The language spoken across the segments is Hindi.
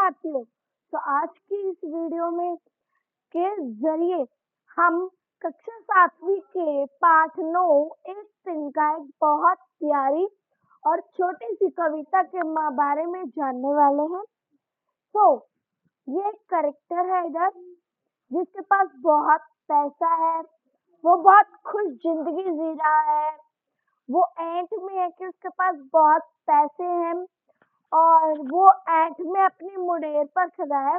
साथियों, तो आज की इस वीडियो में के जरिए हम कक्षा 7वीं के पाठ 9 एक दिन का एक बहुत प्यारी और छोटी सी कविता के बारे में जानने वाले हैं। तो ये एक करेक्टर है इधर जिसके पास बहुत पैसा है, वो बहुत खुश जिंदगी जी रहा है। वो एंट में है कि उसके पास बहुत पैसे हैं और वो एंट में अपनी मुडेर पर खड़ा है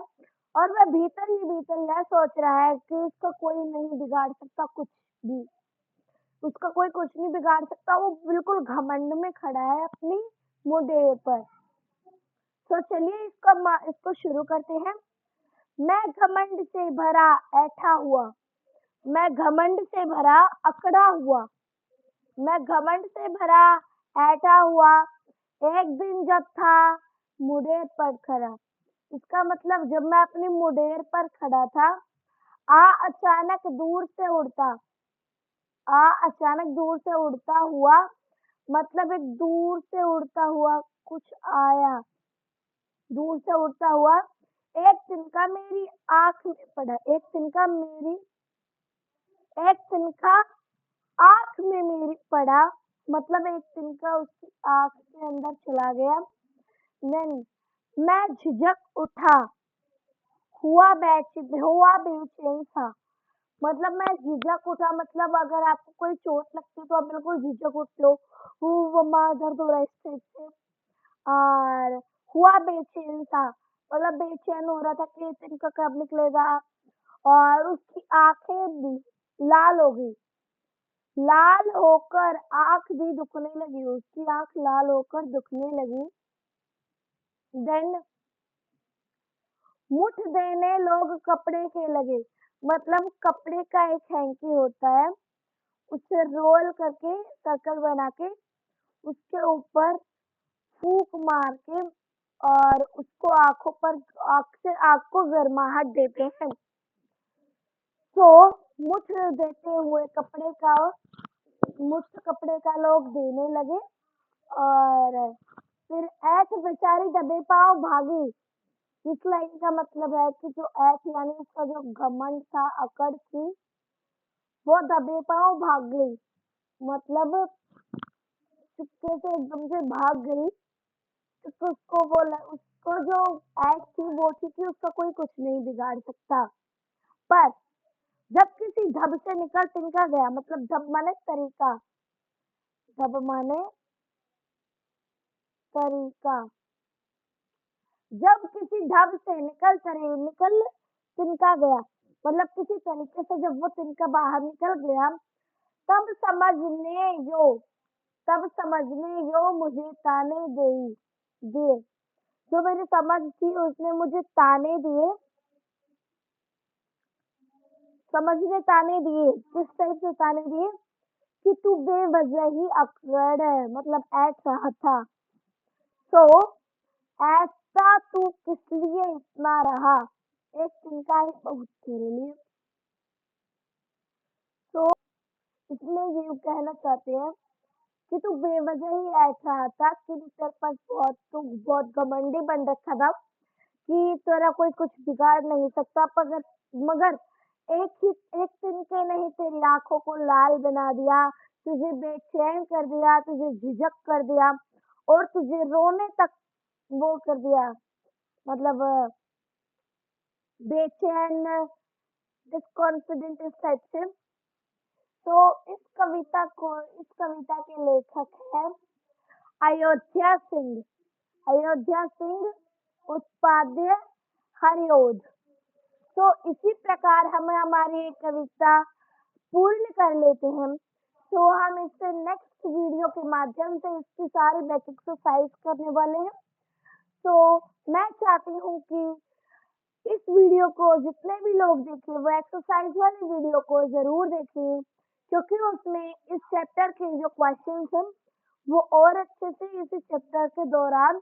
और वह भीतर ही भीतर यह सोच रहा है कि उसका कोई नहीं बिगाड़ सकता कुछ भी, उसका कोई कुछ नहीं बिगाड़ सकता। वो बिल्कुल घमंड में खड़ा है अपनी मुडेर पर। तो चलिए इसको शुरू करते हैं। मैं घमंड से भरा ऐठा हुआ, मैं घमंड से भरा अकड़ा हुआ, मैं घमंड से भरा ऐठा हुआ, एक दिन जब था मुडेर पर खड़ा। इसका मतलब जब मैं अपनी मुडेर पर खड़ा था, अचानक दूर से उड़ता, अचानक दूर से उड़ता हुआ, मतलब एक दूर से उड़ता हुआ कुछ आया, दूर से उड़ता हुआ एक तिनका मेरी आंख में पड़ा, एक तिनका आंख में मेरी पड़ा, मतलब एक तिनका उसकी आंख के अंदर चला गया। नहीं, मैं झिझक उठा, हुआ बेचैन था, मतलब मैं झिझक उठा, मतलब अगर आपको कोई चोट लगती है तो आप बिल्कुल झिझक उठते हो, वो माँ दर्द हो रहा है इस टाइप से। और हुआ बेचैन था, मतलब बेचैन हो रहा था कि तिनका कब निकलेगा। और उसकी आंखें भी लाल हो गई, लाल होकर आंख भी दुखने लगी, उसकी आंख लाल होकर दुखने लगी। देन मुठ देने लोग कपड़े के लगे, मतलब कपड़े का एक हैंकी होता है, उसे रोल करके सर्कल बना के उसके ऊपर फूंक मार के और उसको आंख को गर्माहट देते हैं। तो मुठ देते हुए मुठ कपड़े का लोग देने लगे और फिर ऐठ बेचारी दबे पांव भागी। इस लाइन का मतलब है कि जो ऐठ यानी उसका जो घमंड था, अकड़ थी, वो दबे पांव भाग गई, मतलब चुपके से एकदम से भाग गई। तो उसको जो ऐठ थी वो थी कि उसका कोई कुछ नहीं बिगाड़ सकता। पर जब किसी ढब से निकल तिनका गया, मतलब ढब माने तरीका, ढब माने तरीका, जब किसी ढब से निकल तिनका गया, मतलब किसी तरीके से जब वो तिनका बाहर निकल गया, तब समझने यो मुझे ताने दिए, जो मेरी समझ थी उसने मुझे ताने दिए, समझने ताने दिए। किस टाइप से ताने दिए कि तू बेवजह ही अकड़ है, मतलब ऐठ रहा था, तो ऐसा तू किस लिए इतना रहा, एक तिनका ही बहुत तेरे लिए। तो इसमें ये कहना चाहते हैं कि तू बेवजह ही ऐसा था कि तेरे पास तू बहुत घमंडी बन रखा था कि तेरा कोई कुछ बिगाड़ नहीं सकता। मगर एक तिनके ने ही तेरी आंखों को लाल बना दिया, तुझे बेचैन कर दिया, तुझे झिझक कर दिया और तुझे रोने तक वो कर दिया, मतलब बेचैन, डिस्कॉन्फिडेंट इस टाइप से। तो इस कविता के लेखक है अयोध्या सिंह, उत्पाद्य हरिओध। तो इसी प्रकार हमें हमारी कविता पूर्ण कर लेते हैं। तो हम इससे नेक्स्ट वीडियो के माध्यम से इसकी सारी बेसिक एक्सरसाइज करने वाले हैं। तो मैं चाहती हूँ कि इस वीडियो को जितने भी लोग देखें वो एक्सरसाइज वाली वीडियो को जरूर देखें, क्योंकि उसमें इस चैप्टर के जो क्वेश्चंस हैं वो और अच्छे से इसी चैप्टर के दौरान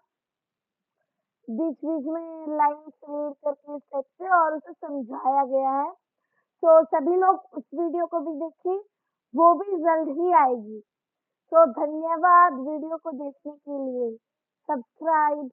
बीच में लाइन रीड करके इस टाइप से और उसे समझाया गया है। तो सभी लोग उस वीडियो को भी देखें, वो भी जल्द ही आएगी। तो धन्यवाद वीडियो को देखने के लिए। सब्सक्राइब